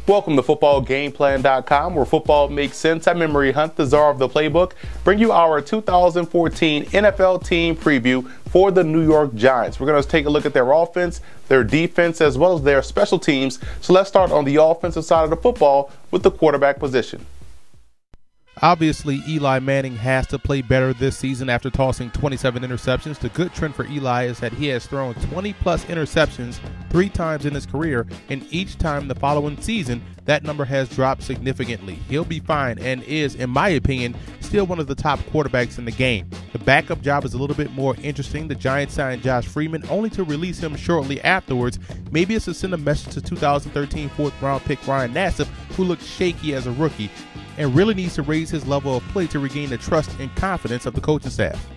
Welcome to footballgameplan.com, where football makes sense. I'm Emery Hunt, the czar of the playbook, bring you our 2014 NFL team preview for the New York Giants. We're going to take a look at their offense, their defense, as well as their special teams. So let's start on the offensive side of the football with the quarterback position. Obviously, Eli Manning has to play better this season after tossing 27 interceptions. The good trend for Eli is that he has thrown 20-plus interceptions 3 times in his career, and each time the following season, that number has dropped significantly. He'll be fine and is, in my opinion, still one of the top quarterbacks in the game. The backup job is a little bit more interesting. The Giants signed Josh Freeman only to release him shortly afterwards. Maybe it's to send a message to 2013 4th-round pick Ryan Nassif, who looked shaky as a rookie and really needs to raise his level of play to regain the trust and confidence of the coaching staff.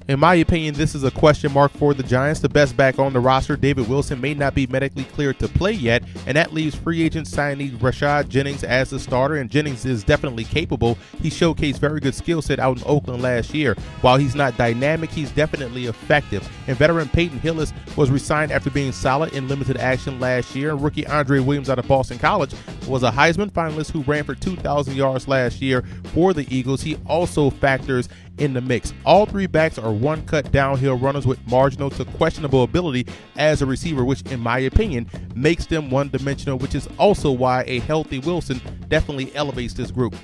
In my opinion, this is a question mark for the Giants. The best back on the roster, David Wilson, may not be medically cleared to play yet, and that leaves free agent signee Rashad Jennings as the starter, and Jennings is definitely capable. He showcased very good skill set out in Oakland last year. While he's not dynamic, he's definitely effective. And veteran Peyton Hillis was re-signed after being solid in limited action last year. Rookie Andre Williams out of Boston College was a Heisman finalist who ran for 2,000 yards last year for the Eagles. He also factors in the mix. All 3 backs are one-cut downhill runners with marginal to questionable ability as a receiver, which in my opinion makes them one-dimensional, which is also why a healthy Wilson definitely elevates this group.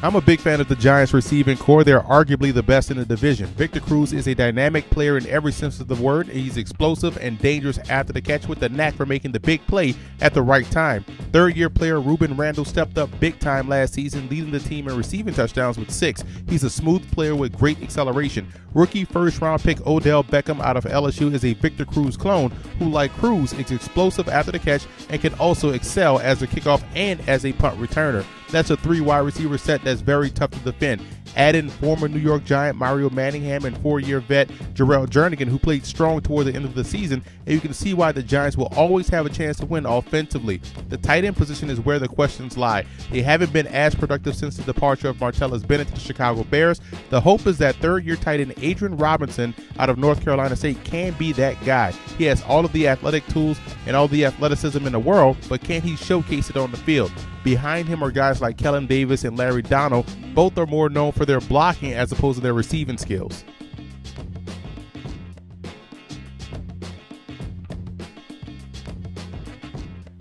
I'm a big fan of the Giants receiving core. They're arguably the best in the division. Victor Cruz is a dynamic player in every sense of the word. He's explosive and dangerous after the catch with the knack for making the big play at the right time. Third-year player Ruben Randall stepped up big time last season, leading the team in receiving touchdowns with 6. He's a smooth player with great acceleration. Rookie first-round pick Odell Beckham out of LSU is a Victor Cruz clone who, like Cruz, is explosive after the catch and can also excel as a kickoff and as a punt returner. That's a 3 wide receiver set that's very tough to defend. Add in former New York Giant Mario Manningham and 4-year vet Jarrell Jernigan, who played strong toward the end of the season, and you can see why the Giants will always have a chance to win offensively. The tight end position is where the questions lie. They haven't been as productive since the departure of Martellus Bennett to the Chicago Bears. The hope is that third-year tight end Adrian Robinson out of North Carolina State can be that guy. He has all of the athletic tools and all the athleticism in the world, but can he showcase it on the field? Behind him are guys like Kellen Davis and Larry Donnell. Both are more known for their blocking as opposed to their receiving skills.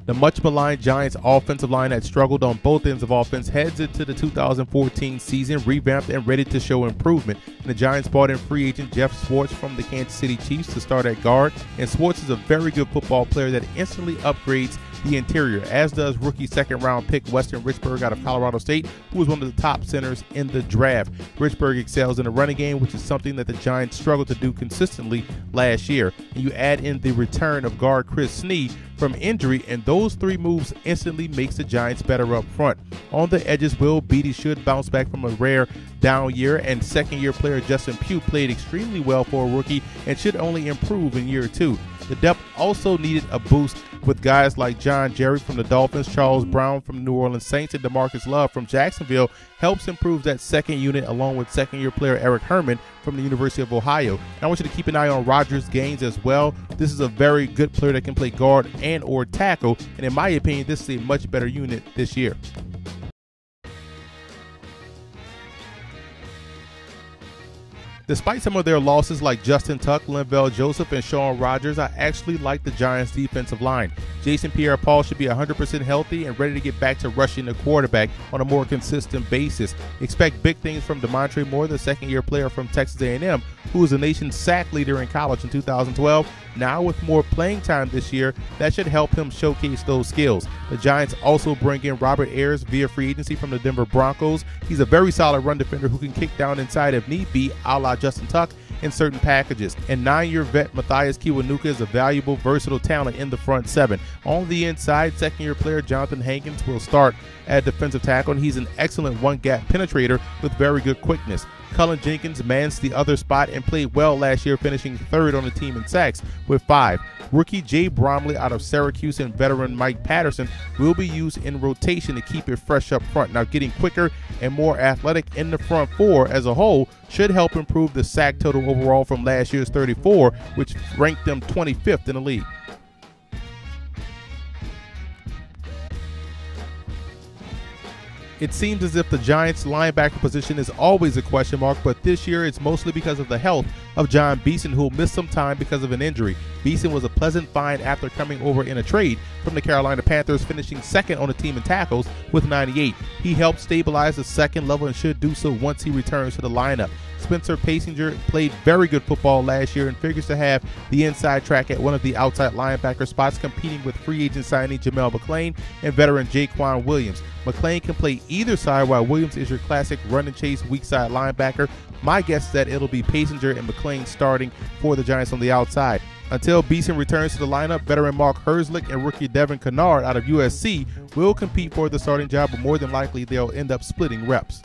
The much-maligned Giants offensive line that struggled on both ends of offense heads into the 2014 season revamped and ready to show improvement. And the Giants brought in free agent Jeff Schwartz from the Kansas City Chiefs to start at guard, and Schwartz is a very good football player that instantly upgrades the interior, as does rookie second-round pick Weston Richburg out of Colorado State, who was one of the top centers in the draft. Richburg excels in the running game, which is something that the Giants struggled to do consistently last year. And you add in the return of guard Chris Snead from injury, and those 3 moves instantly makes the Giants better up front. On the edges, Will Beatty should bounce back from a rare down year, and second-year player Justin Pugh played extremely well for a rookie and should only improve in year 2. The depth also needed a boost with guys like John Jerry from the Dolphins, Charles Brown from the New Orleans Saints, and DeMarcus Love from Jacksonville helps improve that second unit, along with second-year player Eric Herman from the University of Ohio. And I want you to keep an eye on Rodgers Gaines as well. This is a very good player that can play guard and or tackle, and in my opinion, this is a much better unit this year. Despite some of their losses like Justin Tuck, Linval Joseph, and Shaun Rogers, I actually like the Giants' defensive line. Jason Pierre-Paul should be 100% healthy and ready to get back to rushing the quarterback on a more consistent basis. Expect big things from Demontre Moore, the second-year player from Texas A&M, who was the nation's sack leader in college in 2012. Now with more playing time this year, that should help him showcase those skills. The Giants also bring in Robert Ayers via free agency from the Denver Broncos. He's a very solid run defender who can kick down inside if need be, a la Justin Tuck, in certain packages. And 9-year vet Matthias Kiwanuka is a valuable, versatile talent in the front 7. On the inside, second-year player Jonathan Hankins will start at defensive tackle, and he's an excellent one-gap penetrator with very good quickness. Cullen Jenkins mans the other spot and played well last year, finishing third on the team in sacks with 5. Rookie Jay Bromley out of Syracuse and veteran Mike Patterson will be used in rotation to keep it fresh up front. Now, getting quicker and more athletic in the front four as a whole should help improve the sack total overall from last year's 34, which ranked them 25th in the league. It seems as if the Giants' linebacker position is always a question mark, but this year it's mostly because of the health of John Beeson, who will miss some time because of an injury. Beeson was a pleasant find after coming over in a trade from the Carolina Panthers, finishing second on the team in tackles with 98. He helped stabilize the second level and should do so once he returns to the lineup. Spencer Pasinger played very good football last year and figures to have the inside track at one of the outside linebacker spots, competing with free agent signing Jamel McClain and veteran Jaquan Williams. McClain can play either side, while Williams is your classic run and chase weak side linebacker. My guess is that it'll be Pasinger and McClain starting for the Giants on the outside. Until Beeson returns to the lineup, veteran Mark Herzlich and rookie Devin Kennard out of USC will compete for the starting job, but more than likely they'll end up splitting reps.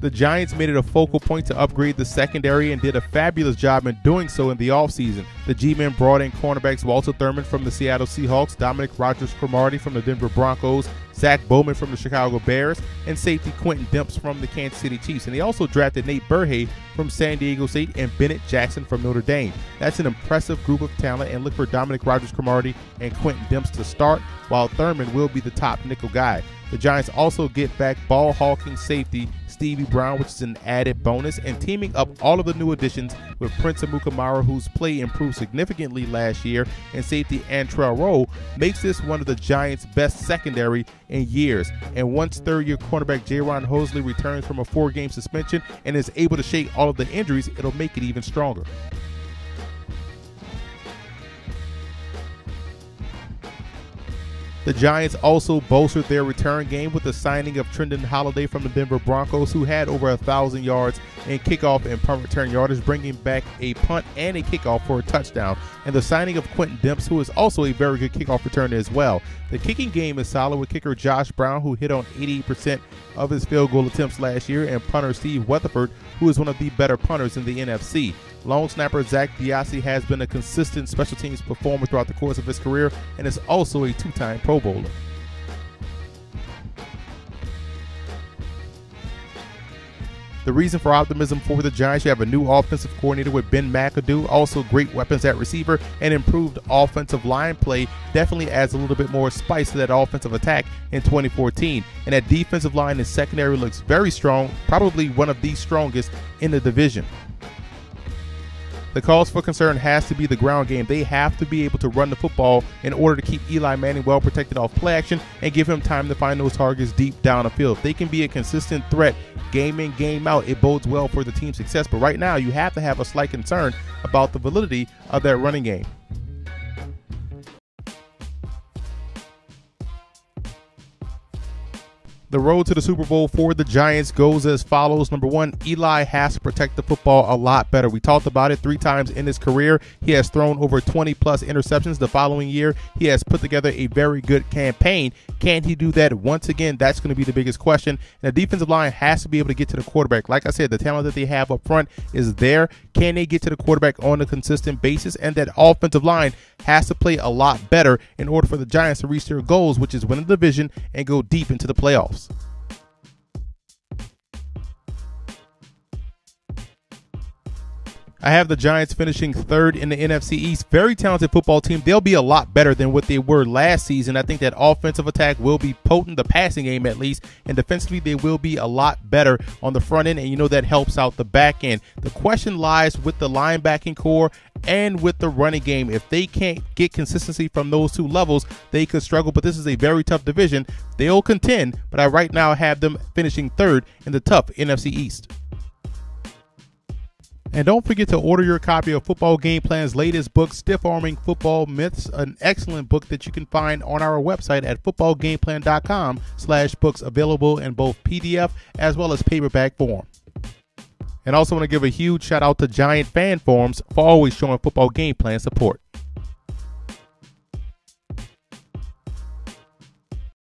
The Giants made it a focal point to upgrade the secondary and did a fabulous job in doing so in the offseason. The G-Men brought in cornerbacks Walter Thurman from the Seattle Seahawks, Dominic Rodgers-Cromartie from the Denver Broncos, Zach Bowman from the Chicago Bears, and safety Quentin Demps from the Kansas City Chiefs. And they also drafted Nate Burhay from San Diego State and Bennett Jackson from Notre Dame. That's an impressive group of talent, and look for Dominic Rodgers-Cromartie and Quentin Demps to start, while Thurman will be the top nickel guy. The Giants also get back ball-hawking safety Stevie Brown, which is an added bonus, and teaming up all of the new additions with Prince Amukamara, whose play improved significantly last year, and safety Antrell Rowe makes this one of the Giants' best secondary in years. And once third-year cornerback Jaron Hosley returns from a 4-game suspension and is able to shake all of the injuries, it'll make it even stronger. The Giants also bolstered their return game with the signing of Trendon Holiday from the Denver Broncos, who had over 1,000 yards in kickoff and punt return yardage, bringing back a punt and a kickoff for a touchdown, and the signing of Quentin Demps, who is also a very good kickoff returner as well. The kicking game is solid with kicker Josh Brown, who hit on 88% of his field goal attempts last year, and punter Steve Weatherford, who is one of the better punters in the NFC. Long snapper Zach Diassi has been a consistent special teams performer throughout the course of his career and is also a 2-time Pro Bowler. The reason for optimism for the Giants: you have a new offensive coordinator with Ben McAdoo, also great weapons at receiver, and improved offensive line play definitely adds a little bit more spice to that offensive attack in 2014. And that defensive line and secondary looks very strong, probably one of the strongest in the division. The cause for concern has to be the ground game. They have to be able to run the football in order to keep Eli Manning well protected off play action and give him time to find those targets deep down the field. If they can be a consistent threat game in, game out, it bodes well for the team's success. But right now, you have to have a slight concern about the validity of that running game. The road to the Super Bowl for the Giants goes as follows. Number one, Eli has to protect the football a lot better. We talked about it 3 times in his career. He has thrown over 20-plus interceptions. The following year, he has put together a very good campaign. Can he do that once again? That's going to be the biggest question. And the defensive line has to be able to get to the quarterback. Like I said, the talent that they have up front is there. Can they get to the quarterback on a consistent basis? And that offensive line has to play a lot better in order for the Giants to reach their goals, which is win the division and go deep into the playoffs. I have the Giants finishing third in the NFC East. Very talented football team. They'll be a lot better than what they were last season. I think that offensive attack will be potent, the passing game at least, and defensively they will be a lot better on the front end, and you know that helps out the back end. The question lies with the linebacking core and with the running game. If they can't get consistency from those 2 levels, they could struggle, but this is a very tough division. They'll contend, but I right now have them finishing third in the tough NFC East. And don't forget to order your copy of Football Game Plan's latest book, Stiff Arming Football Myths, an excellent book that you can find on our website at footballgameplan.com/books, available in both PDF as well as paperback form. And also want to give a huge shout out to Giant Fan Forums for always showing Football Game Plan support.